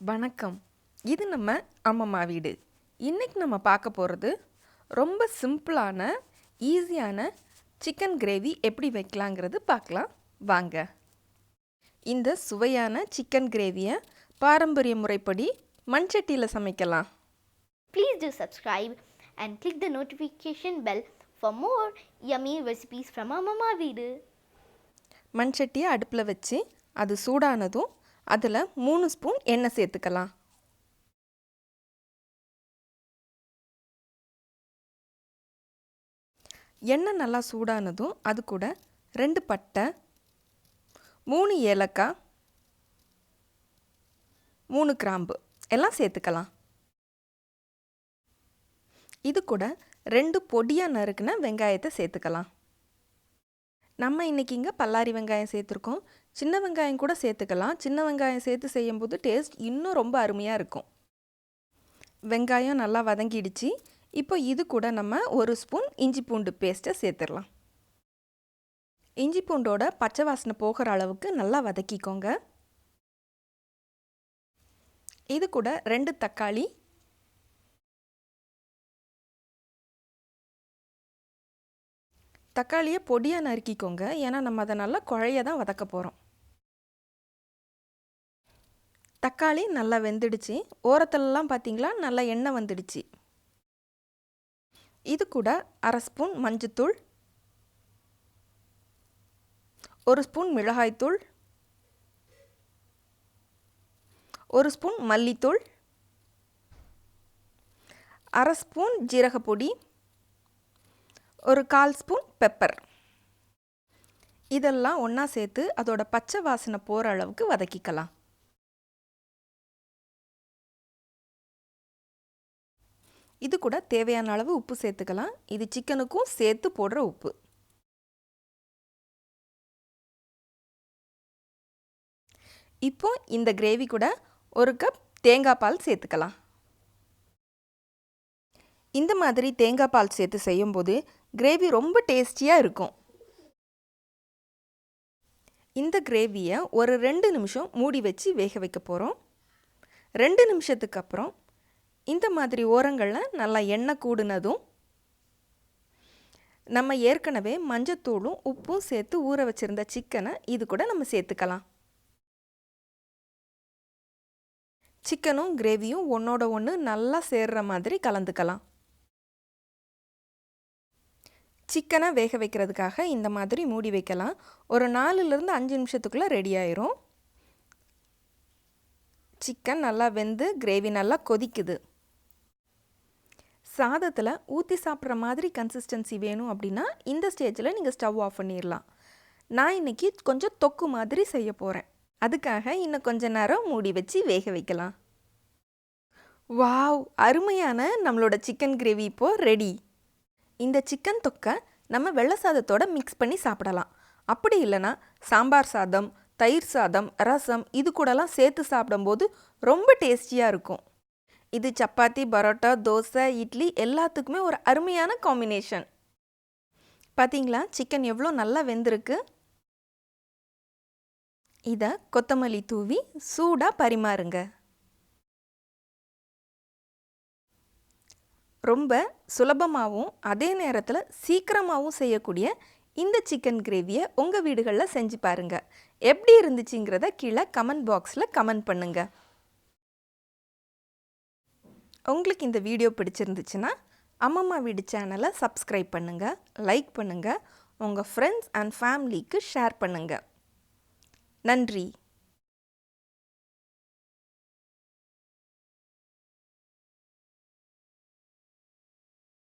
வணக்கம். இது நம்ம அம்மம்மா வீடு. இன்னைக்கு நம்ம பார்க்க போகிறது ரொம்ப சிம்பிளான ஈஸியான சிக்கன் கிரேவி எப்படி வைக்கலாங்கிறது பார்க்கலாம் வாங்க. இந்த சுவையான சிக்கன் கிரேவியை பாரம்பரிய முறைப்படி மண்சட்டியில் சமைக்கலாம். Please do subscribe and click the notification bell for more yummy recipes from Amma Veedu. மண்சட்டியை அடுப்பில் வச்சு அது சூடானதும் அதில் 3 ஸ்பூன் எண்ணெய் சேர்த்துக்கலாம். எண்ணெய் நல்லா சூடானதும் அது கூட 2 பட்டை, 3 ஏலக்காய், 3 கிராம்பு எல்லாம் சேர்த்துக்கலாம். இது கூட 2 பொடியாக நறுக்குன வெங்காயத்தை சேர்த்துக்கலாம். நம்ம இன்றைக்கி இங்கே பல்லாரி வெங்காயம் சேர்த்துருக்கோம். சின்ன வெங்காயம் கூட சேர்த்துக்கலாம். சின்ன வெங்காயம் சேர்த்து செய்யும்போது டேஸ்ட் இன்னும் ரொம்ப அருமையாக இருக்கும். வெங்காயம் நல்லா வதங்கிடுச்சு. இப்போ இது கூட நம்ம 1 ஸ்பூன் இஞ்சி பூண்டு பேஸ்ட்டை சேர்த்துடலாம். இஞ்சி பூண்டோட பச்சை வாசனை போகிற அளவுக்கு நல்லா வதக்கிக்கோங்க. இது கூட 2 தக்காளி, தக்காளியை பொடியாக நறுக்கிக்கோங்க. ஏன்னா நம்ம அதை நல்லா குழைய தான் வதக்க போகிறோம். தக்காளி நல்லா வெந்துடுச்சு. ஓரத்துலலாம் பார்த்திங்களா நல்லா எண்ணெய் வந்துடுச்சு. இது கூட 1/2 ஸ்பூன் மஞ்சத்தூள், 1 ஸ்பூன் மிளகாய்த்தூள், 1 ஸ்பூன் மல்லித்தூள், 1/2 ஸ்பூன் ஜீரகப்பொடி, 1/4 ஸ்பூன் பெப்பர் இதெல்லாம் ஒன்றா சேர்த்து அதோட பச்சை வாசனை போகிற அளவுக்கு வதக்கிக்கலாம். இது கூட தேவையான அளவு உப்பு சேர்த்துக்கலாம். இது சிக்கனுக்கும் சேர்த்து போடுற உப்பு. இப்போ இந்த கிரேவி கூட 1 கப் தேங்காய் பால் சேர்த்துக்கலாம். இந்த மாதிரி தேங்காய் பால் சேர்த்து செய்யும்போது கிரேவி ரொம்ப டேஸ்டியாக இருக்கும். இந்த கிரேவியை ஒரு 2 நிமிஷம் மூடி வச்சு வேக வைக்க போகிறோம். 2 நிமிஷத்துக்கு அப்புறம் இந்த மாதிரி ஓரங்களில் நல்லா எண்ணெய் கூடுனதும் நம்ம ஏற்கனவே மஞ்சத்தூளும் உப்பும் சேர்த்து ஊற வச்சுருந்த சிக்கனை இது கூட நம்ம சேர்த்துக்கலாம். சிக்கனும் கிரேவியும் ஒன்றோட ஒன்று நல்லா சேர்கிற மாதிரி கலந்துக்கலாம். சிக்கனை வேக வைக்கிறதுக்காக இந்த மாதிரி மூடி வைக்கலாம். ஒரு 4லேருந்து 5 நிமிஷத்துக்குள்ளே ரெடி ஆயிரும். சிக்கன் நல்லா வெந்து கிரேவி நல்லா கொதிக்குது. சாதத்தில் ஊற்றி சாப்பிட்ற மாதிரி கன்சிஸ்டன்சி வேணும் அப்படின்னா இந்த ஸ்டேஜில் நீங்கள் ஸ்டவ் ஆஃப் பண்ணிடலாம். நான் இன்றைக்கி கொஞ்சம் தொக்கு மாதிரி செய்ய போகிறேன். அதுக்காக இன்னும் கொஞ்ச நேரம் மூடி வச்சு வேக வைக்கலாம். வாவ், அருமையான நம்மளோட சிக்கன் கிரேவி இப்போது ரெடி. இந்த சிக்கன் தொக்கை நம்ம வெள்ளை சாதத்தோடு மிக்ஸ் பண்ணி சாப்பிடலாம். அப்படி இல்லைன்னா சாம்பார் சாதம், தயிர் சாதம், ரசம் இது கூடலாம் சேர்த்து சாப்பிடும்போது ரொம்ப டேஸ்டியாக இருக்கும். இது சப்பாத்தி, பரோட்டா, தோசை, இட்லி எல்லாத்துக்குமே ஒரு அருமையான காம்பினேஷன். பார்த்தீங்களா சிக்கன் எவ்வளோ நல்லா வெந்திருக்கு. இதை கொத்தமல்லி தூவி சூடாக பரிமாறுங்க. ரொம்ப சுலபமாகவும் அதே நேரத்தில் சீக்கிரமாகவும் செய்யக்கூடிய இந்த சிக்கன் கிரேவியை உங்கள் வீடுகளில் செஞ்சு பாருங்கள். எப்படி இருந்துச்சுங்கிறத கீழே கமெண்ட் பாக்ஸில் கமெண்ட் பண்ணுங்கள். உங்களுக்கு இந்த வீடியோ பிடிச்சிருந்துச்சுன்னா அம்மம்மா வீடு சேனலை சப்ஸ்கிரைப் பண்ணுங்கள், லைக் பண்ணுங்கள், உங்கள் ஃப்ரெண்ட்ஸ் அண்ட் ஃபேமிலிக்கு ஷேர் பண்ணுங்கள். நன்றி.